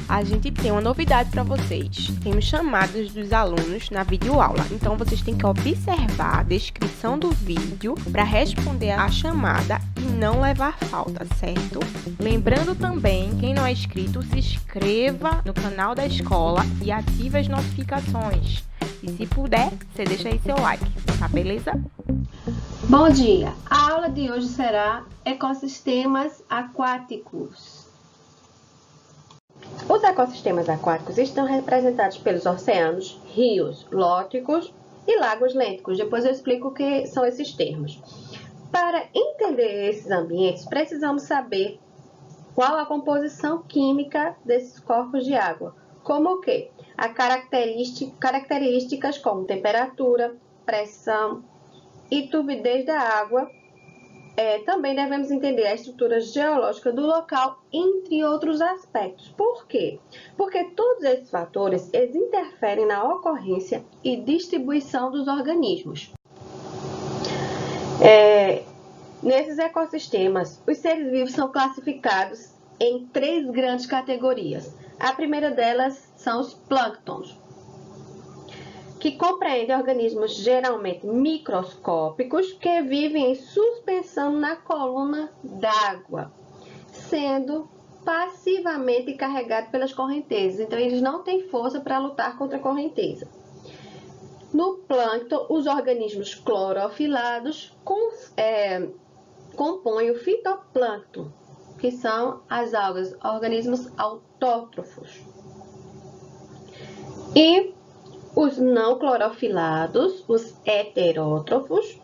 A gente tem uma novidade para vocês. Temos chamadas dos alunos na videoaula. Então, vocês têm que observar a descrição do vídeo para responder a chamada e não levar falta, certo? Lembrando também, quem não é inscrito, se inscreva no canal da escola e ative as notificações. E se puder, você deixa aí seu like, tá beleza? Bom dia! A aula de hoje será Ecossistemas Aquáticos. Os ecossistemas aquáticos estão representados pelos oceanos, rios lóticos e lagos lênticos. Depois eu explico o que são esses termos. Para entender esses ambientes, precisamos saber qual a composição química desses corpos de água, como o quê? Características como temperatura, pressão e turbidez da água. Também devemos entender a estrutura geológica do local, entre outros aspectos. Por quê? Porque todos esses fatores eles interferem na ocorrência e distribuição dos organismos. Nesses ecossistemas, os seres vivos são classificados em 3 grandes categorias. A primeira delas são os plânctons, que compreendem organismos geralmente microscópicos que vivem em suspensão na coluna d'água, sendo passivamente carregados pelas correntezas. Então, eles não têm força para lutar contra a correnteza. No plâncton, os organismos clorofilados compõem o fitoplâncton, que são as algas, organismos autótrofos. E os não clorofilados, os heterótrofos,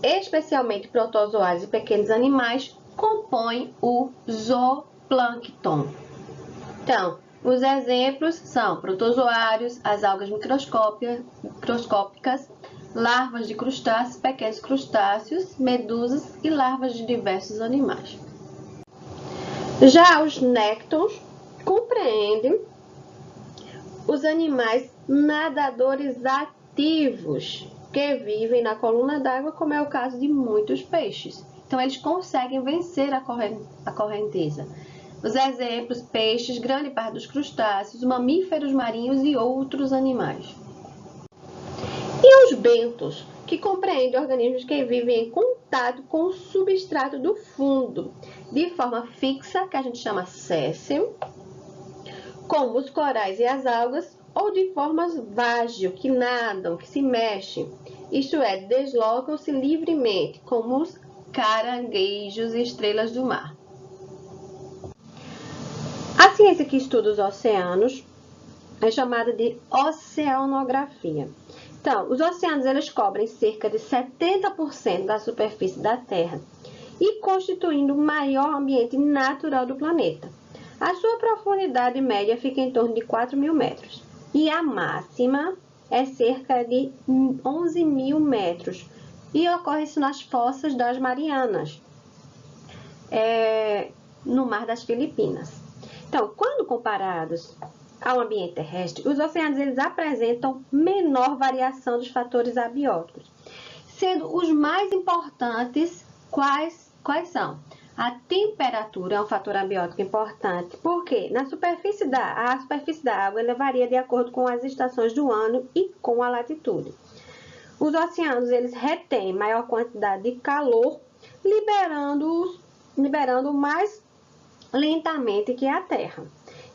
especialmente protozoários e pequenos animais, compõem o zooplâncton. Então, os exemplos são protozoários, as algas microscópicas, larvas de crustáceos, pequenos crustáceos, medusas e larvas de diversos animais. Já os néctons compreendem os animais nadadores ativos que vivem na coluna d'água, como é o caso de muitos peixes. Então, eles conseguem vencer a correnteza. Os exemplos, peixes, grande parte dos crustáceos, mamíferos marinhos e outros animais. E os bentos, que compreendem organismos que vivem em contato com o substrato do fundo, de forma fixa, que a gente chama séssil, como os corais e as algas, ou de formas vágil, que nadam, que se mexem, isto é, deslocam-se livremente, como os caranguejos e estrelas do mar. A ciência que estuda os oceanos é chamada de oceanografia. Então, os oceanos eles cobrem cerca de 70% da superfície da Terra e constituindo o maior ambiente natural do planeta. A sua profundidade média fica em torno de 4.000 metros e a máxima é cerca de 11.000 metros e ocorre isso nas fossas das Marianas, no Mar das Filipinas. Então, quando comparados ao ambiente terrestre, os oceanos eles apresentam menor variação dos fatores abióticos, sendo os mais importantes quais são? A temperatura é um fator abiótico importante, porque a superfície da água ela varia de acordo com as estações do ano e com a latitude. Os oceanos eles retêm maior quantidade de calor, liberando mais lentamente que a Terra.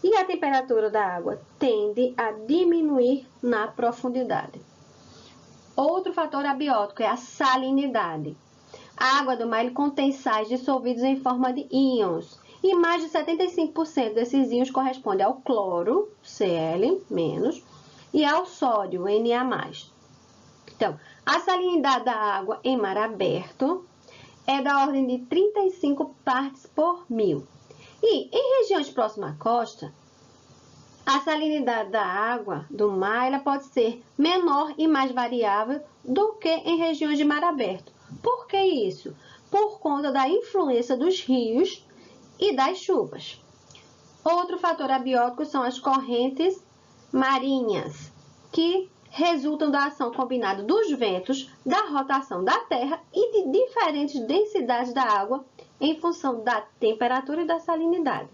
E a temperatura da água tende a diminuir na profundidade. Outro fator abiótico é a salinidade. A água do mar ele contém sais dissolvidos em forma de íons. E mais de 75% desses íons correspondem ao cloro, Cl-, e ao sódio, Na+. Então, a salinidade da água em mar aberto é da ordem de 35 partes por mil. E em regiões próximas à costa, a salinidade da água do mar ela pode ser menor e mais variável do que em regiões de mar aberto. Por que isso? Por conta da influência dos rios e das chuvas. Outro fator abiótico são as correntes marinhas, que resultam da ação combinada dos ventos, da rotação da Terra e de diferentes densidades da água em função da temperatura e da salinidade.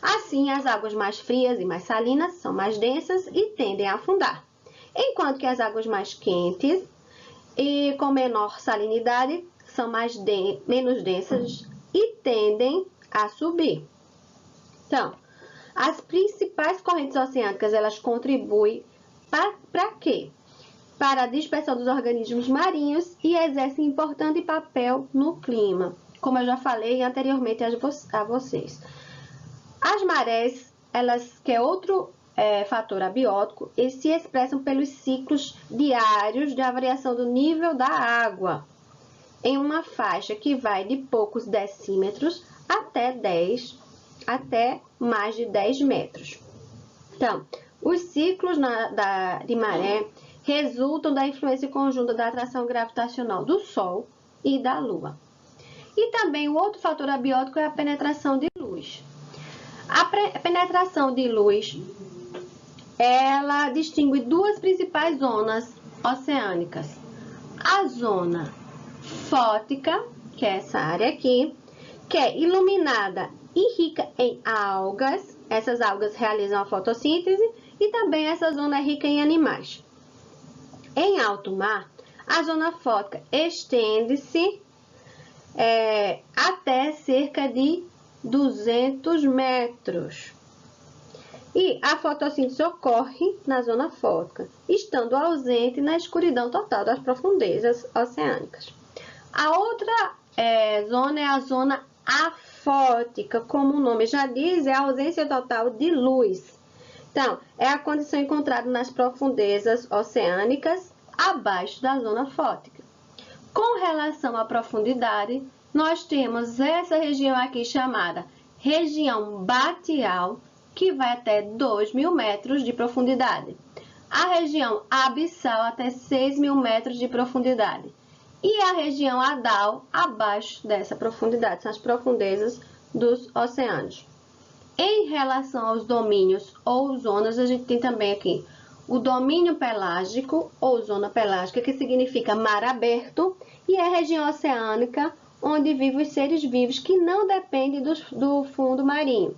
Assim, as águas mais frias e mais salinas são mais densas e tendem a afundar, enquanto que as águas mais quentes e com menor salinidade são menos densas e tendem a subir. Então, as principais correntes oceânicas, elas contribuem para quê? Para a dispersão dos organismos marinhos e exercem importante papel no clima, como eu já falei anteriormente a vocês. As marés, elas, que é outro fator abiótico, eles se expressam pelos ciclos diários de variação do nível da água, em uma faixa que vai de poucos decímetros até mais de 10 metros. Então, os ciclos de maré resultam da influência conjunta da atração gravitacional do Sol e da Lua. E também o outro fator abiótico é a penetração de luz. A penetração de luz, ela distingue duas principais zonas oceânicas. A zona fótica, que é essa área aqui, que é iluminada e rica em algas. Essas algas realizam a fotossíntese e também essa zona é rica em animais. Em alto mar, a zona fótica estende-se até cerca de 200 metros. E a fotossíntese ocorre na zona fótica, estando ausente na escuridão total das profundezas oceânicas. A outra zona é a zona afótica, como o nome já diz, é a ausência total de luz. Então, é a condição encontrada nas profundezas oceânicas abaixo da zona fótica. Com relação à profundidade, nós temos essa região aqui chamada região batial, que vai até 2.000 metros de profundidade. A região abissal até 6.000 metros de profundidade. E a região hadal abaixo dessa profundidade, são as profundezas dos oceanos. Em relação aos domínios ou zonas, a gente tem também aqui o domínio pelágico ou zona pelágica, que significa mar aberto, e é a região oceânica onde vivem os seres vivos que não dependem do fundo marinho.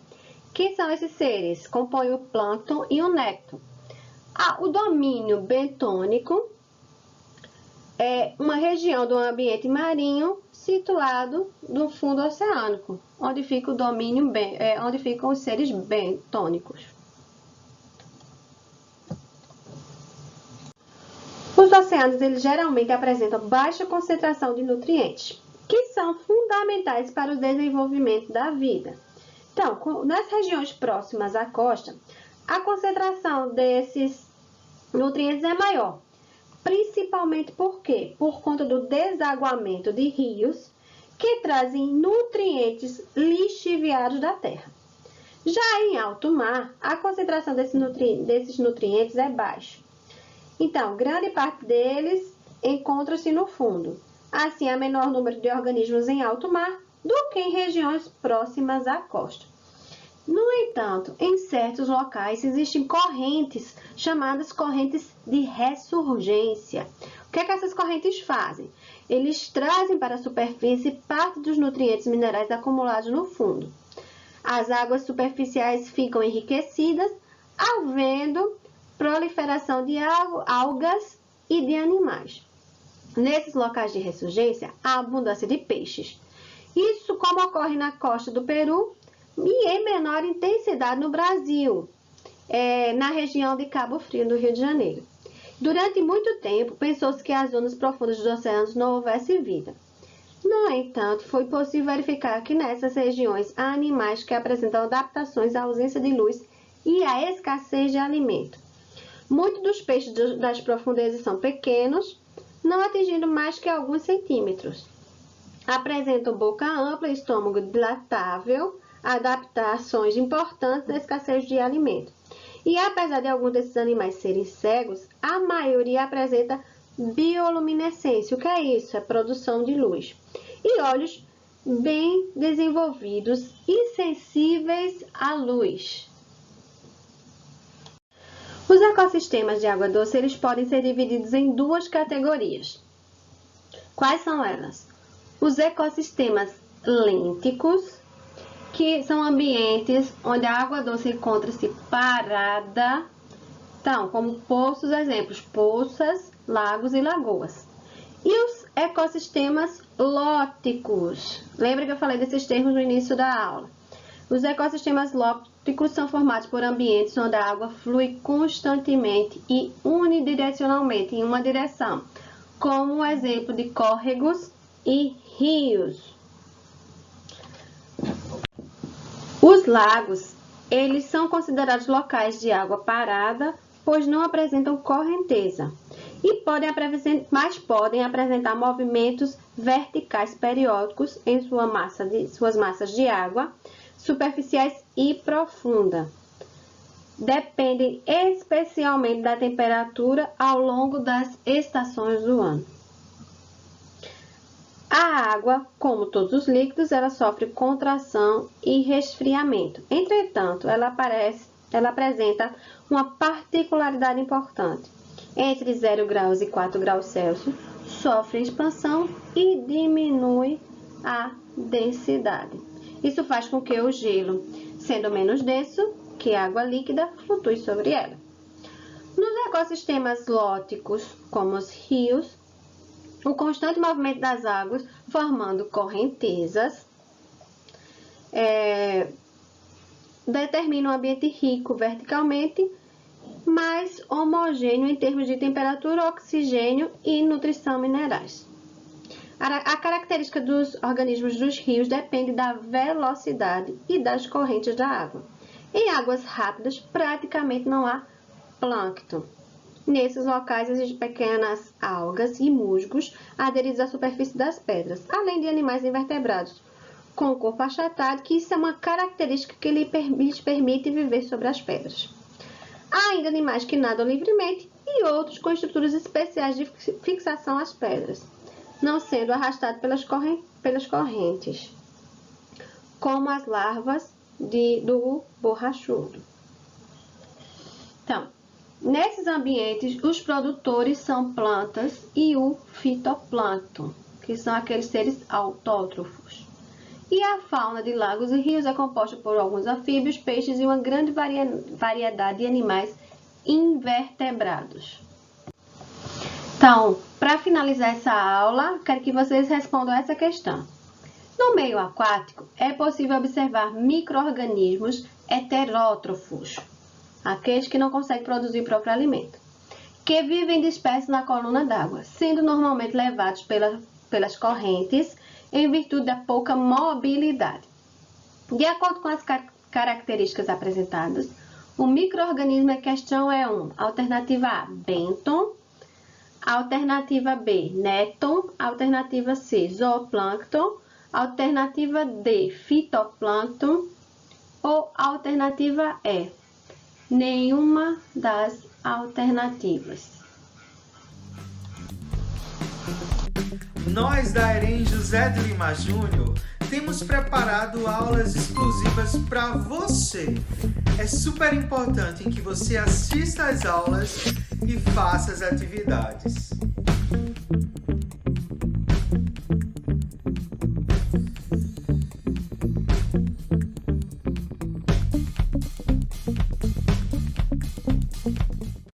Quem são esses seres? Compõem o plâncton e o nécton. O domínio bentônico é uma região do ambiente marinho situado no fundo oceânico, onde fica o domínio onde ficam os seres bentônicos. Os oceanos, eles geralmente apresentam baixa concentração de nutrientes, que são fundamentais para o desenvolvimento da vida. Então, nas regiões próximas à costa, a concentração desses nutrientes é maior. Principalmente por quê? Por conta do desaguamento de rios que trazem nutrientes lixiviados da terra. Já em alto mar, a concentração desses nutrientes é baixa. Então, grande parte deles encontra-se no fundo. Assim, há menor número de organismos em alto mar do que em regiões próximas à costa. No entanto, em certos locais existem correntes chamadas correntes de ressurgência. O que é que essas correntes fazem? Eles trazem para a superfície parte dos nutrientes minerais acumulados no fundo. As águas superficiais ficam enriquecidas, havendo proliferação de algas e de animais. Nesses locais de ressurgência, há abundância de peixes. Isso como ocorre na costa do Peru e em menor intensidade no Brasil, na região de Cabo Frio, no Rio de Janeiro. Durante muito tempo, pensou-se que as zonas profundas dos oceanos não houvesse vida. No entanto, foi possível verificar que nessas regiões há animais que apresentam adaptações à ausência de luz e à escassez de alimento. Muitos dos peixes das profundezas são pequenos, não atingindo mais que alguns centímetros. Apresentam boca ampla e estômago dilatável, adaptações importantes na escassez de alimento. E apesar de alguns desses animais serem cegos, a maioria apresenta bioluminescência. O que é isso? É produção de luz. E olhos bem desenvolvidos e sensíveis à luz. Os ecossistemas de água doce eles podem ser divididos em duas categorias. Quais são elas? Os ecossistemas lênticos, que são ambientes onde a água doce encontra-se parada, então, como poços, exemplos, poças, lagos e lagoas. E os ecossistemas lóticos. Lembra que eu falei desses termos no início da aula? Os ecossistemas lóticos são formados por ambientes onde a água flui constantemente e unidirecionalmente em uma direção, como um exemplo de córregos e rios. Os lagos, eles são considerados locais de água parada, pois não apresentam correnteza, mas podem apresentar movimentos verticais periódicos em suas massas de água, superficiais e profunda. Dependem especialmente da temperatura ao longo das estações do ano. A água, como todos os líquidos, ela sofre contração e resfriamento. Entretanto, ela apresenta uma particularidade importante. Entre 0 graus e 4 graus Celsius, sofre expansão e diminui a densidade. Isso faz com que o gelo, sendo menos denso que a água líquida, flutue sobre ela. Nos ecossistemas lóticos, como os rios, o constante movimento das águas, formando correntezas, determina um ambiente rico verticalmente, mais homogêneo em termos de temperatura, oxigênio e nutrição minerais. A característica dos organismos dos rios depende da velocidade e das correntes da água. Em águas rápidas, praticamente não há plâncton. Nesses locais existem pequenas algas e musgos aderidos à superfície das pedras, além de animais invertebrados, com o corpo achatado, que isso é uma característica que lhes permite viver sobre as pedras. Há ainda animais que nadam livremente e outros com estruturas especiais de fixação às pedras, não sendo arrastados pelas correntes, como as larvas do borrachudo. Então, nesses ambientes, os produtores são plantas e o fitoplâncton, que são aqueles seres autótrofos. E a fauna de lagos e rios é composta por alguns anfíbios, peixes e uma grande variedade de animais invertebrados. Então, para finalizar essa aula, quero que vocês respondam essa questão. No meio aquático, é possível observar micro-organismos heterótrofos, aqueles que não conseguem produzir próprio alimento, que vivem dispersos na coluna d'água, sendo normalmente levados pelas correntes em virtude da pouca mobilidade. De acordo com as características apresentadas, o micro-organismo em questão é alternativa A, bênton, alternativa B, néton, alternativa C, zooplâncton, alternativa D, fitoplâncton ou alternativa E, nenhuma das alternativas. Nós da EREM José de Lima Júnior temos preparado aulas exclusivas para você. É super importante que você assista às aulas e faça as atividades.